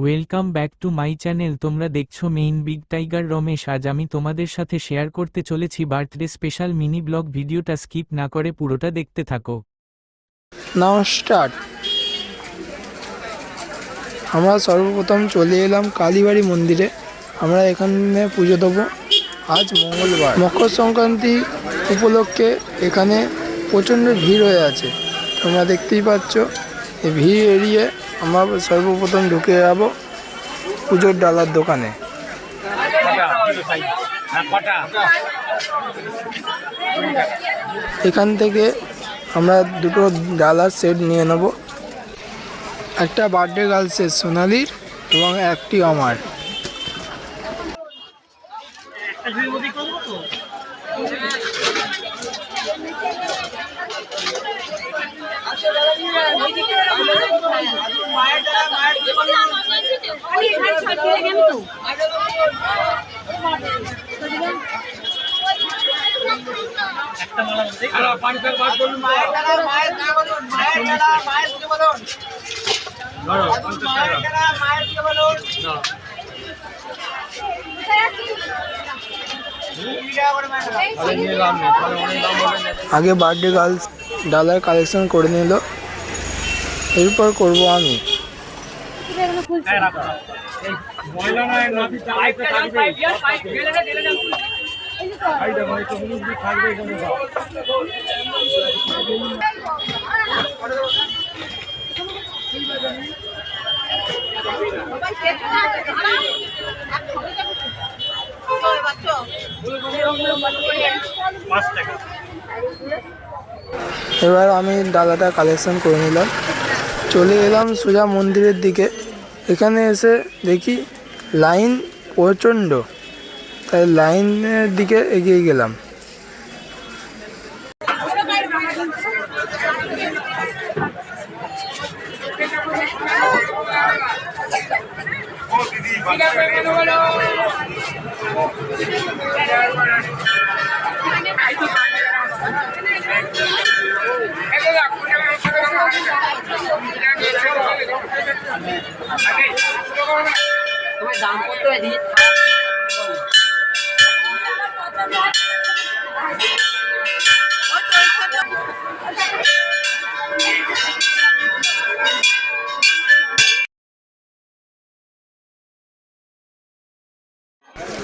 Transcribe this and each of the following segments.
Welcome back to my channel. তোমরা দেখছো main big tiger Ramesh. আজ আমি তোমাদের সাথে শেয়ার করতে চলেছি বার্থডে স্পেশাল মিনি ব্লগ। ভিডিওটা স্কিপ না করে পুরোটা দেখতে থাকো। নাও স্টার্ট। আমরা সর্বপ্রথম চলে এলাম কালীবাড়ি মন্দিরে। আমরা এখানে পুজো দেবো। আজ মঙ্গলবার, মকর সংক্রান্তি উপলক্ষে এখানে প্রচণ্ড ভিড় হয়ে আছে। তোমরা দেখতেই পাচ্ছ। এই ভিড় এড়িয়ে আমরা সর্বপ্রথম ঢুকে যাব পুজোর ডালার দোকানে। এখান থেকে আমরা দুটো ডালার সেট নিয়ে নেব। একটা বার্থডে গার্লসের সোনালির এবং একটি আমার। আগে বার্থডে গার্লস ডালার কালেকশন করে নিল, এরপর করব আমি। এবার আমি ডালাটা কালেকশন করে নিলাম, চলে এলাম সোজা মন্দিরের দিকে। এখানে এসে দেখি লাইন প্রচণ্ড, তাই লাইনের দিকে এগিয়ে গেলাম।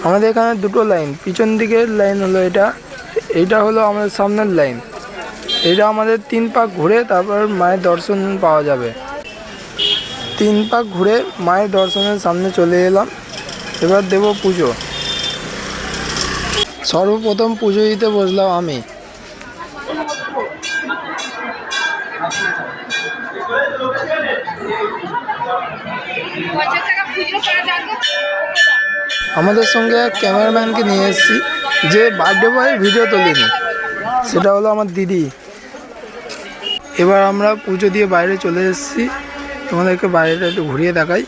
আমাদের এখানে দুটো লাইন, পিছন দিকের লাইন হলো এইটা হলো আমাদের সামনের লাইন। এটা আমাদের 3 পাক ঘুরে তারপর মায়ের দর্শন পাওয়া যাবে। 3 পাক ঘুরে মায়ের দর্শনের সামনে চলে এলাম। এবার দেব পুজো। সর্বপ্রথম পুজো দিতে বসলাম আমি। আমাদের সঙ্গে এক ক্যামেরাম্যানকে নিয়ে এসেছি, যে বার্থডে বয়ের ভিডিও তোলেনি, সেটা হলো আমার দিদি। এবার আমরা পুজো দিয়ে বাইরে চলে এসেছি, তোমাদেরকে বাইরেটা একটু ঘুরিয়ে দেখাই।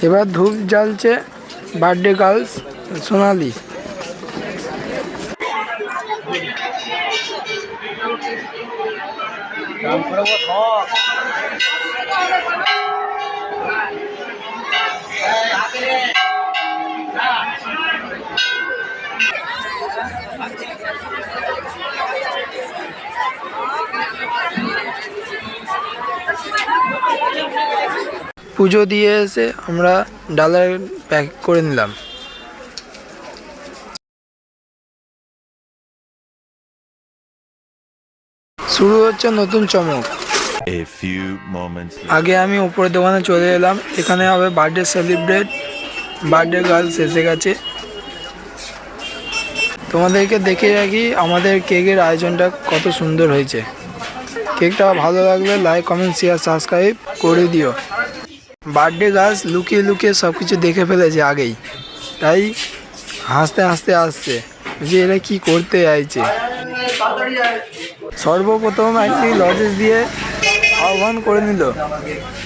এবার ধূপ জ্বালছে বার্থডে গার্লস সোনালি। পুজো দিয়ে এসে আমরা ডালার প্যাক করে নিলাম। শুরু হচ্ছে নতুন চমক। আগে আমি উপরের দোকানে চলে এলাম, এখানে হবে বার্থডে সেলিব্রেট। বার্থডে গার্লস এসে গেছে। তোমাদেরকে দেখে রাখি আমাদের কেকের আয়োজনটা কত সুন্দর হয়েছে। কেকটা ভালো লাগলে লাইক, কমেন্ট, শেয়ার, সাবস্ক্রাইব করে দিও। বার্থডে গার্লস লুকিয়ে লুকিয়ে সব কিছু দেখে ফেলেছে আগেই, তাই হাসতে হাসতে আসছে যে এরা কি করতে চাইছে। সর্বপ্রথম একটি লজেস দিয়ে আহ্বান করে নিল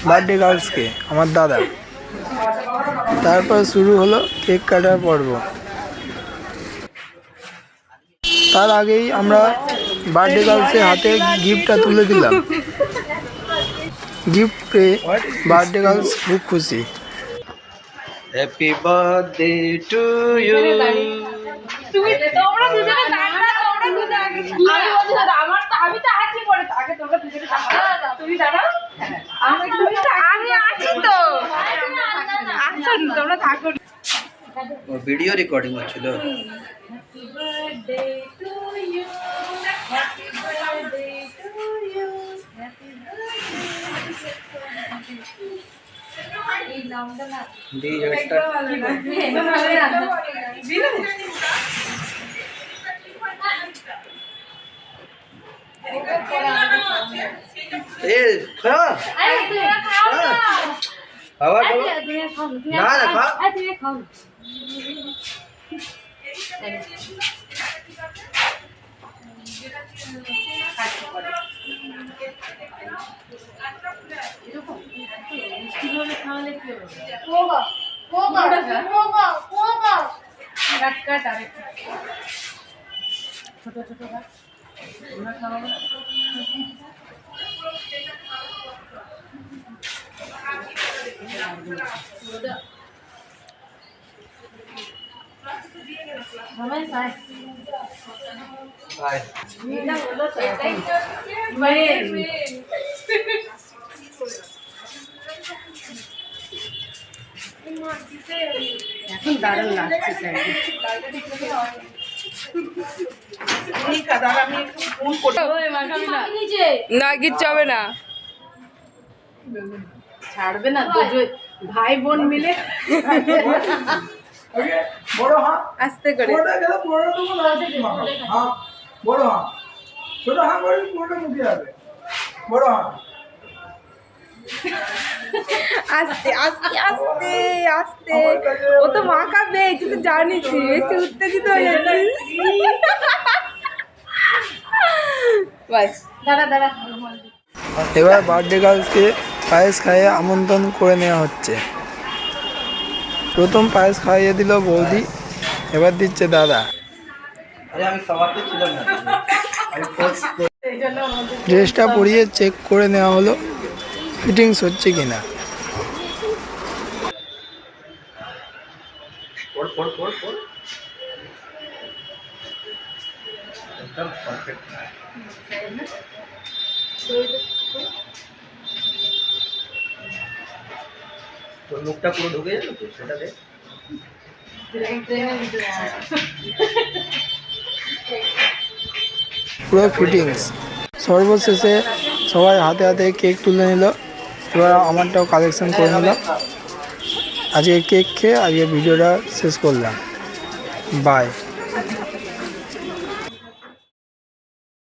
বার্থডে গার্লসকে আমার দাদা। তারপর শুরু হলো কেক কাটার পর্ব। তার আগেই আমরা বার্থডে গার্লসের হাতে গিফটটা তুলে দিলাম। গিফট পেয়ে বার্থডে গার্লস খুব খুশি। Happy birthday to you. তুমি তোমরা দুজনে দাঁড়া, তোমরা দুজনে আগে আমি বলছি দাদা আমার তো আমি তো আছি পরে আগে তোমরা দুজনে দাঁড়াও। তুমি দাঁড়াও, আমি আছি তো। আচ্ছা তোমরা থাকো। ভিডিও রেকর্ডিং হচ্ছিল। Happy birthday to you, happy birthday to you, happy birthday. এই নামটা না দি একটা এ খা খাওয়া খাওয়া না না খা। ছোট ছোট গাছ আমরা খাওয়াবো। বাই। এখন দারুণ লাগছে। না কিচ্ছু হবে না, ছাড়বে না দুজন ভাই বোন মিলে আস্তে করে আস্তে আস্তে আস্তে আস্তে। ও তো মাখাবে, তুই তো জানিস, বেশি উত্তেজিত হয়ে যাচ্ছিস। বাস দাঁড়া দাঁড়া। এবার বার্থডে গার্লসকে পায়েস খাইয়ে আমন্ত্রণ করে নেওয়া হচ্ছে। প্রথম পায়েস খাইয়ে দিল বৌদি, এবার দিচ্ছে দাদা। আরে আমি খাওয়াতে ছিলাম না, আমি পোস্ট ড্রেসটা পরিয়ে চেক করে নেওয়া হলো ফিটিংস হচ্ছে কিনা। পড় পড় পড় পড় একদম পারফেক্ট। তোর মুখটা পুরো ঢুকে যাবে তো, সেটা দেখ। পুরো ফিটিংস। সর্বশেষে সবাই হাতে হাতে কেক তুলে নিল। এবার আমারটাও কালেকশন করে নিলাম। আজকে কেক খেয়ে আজকে ভিডিওটা শেষ করলাম। বাই।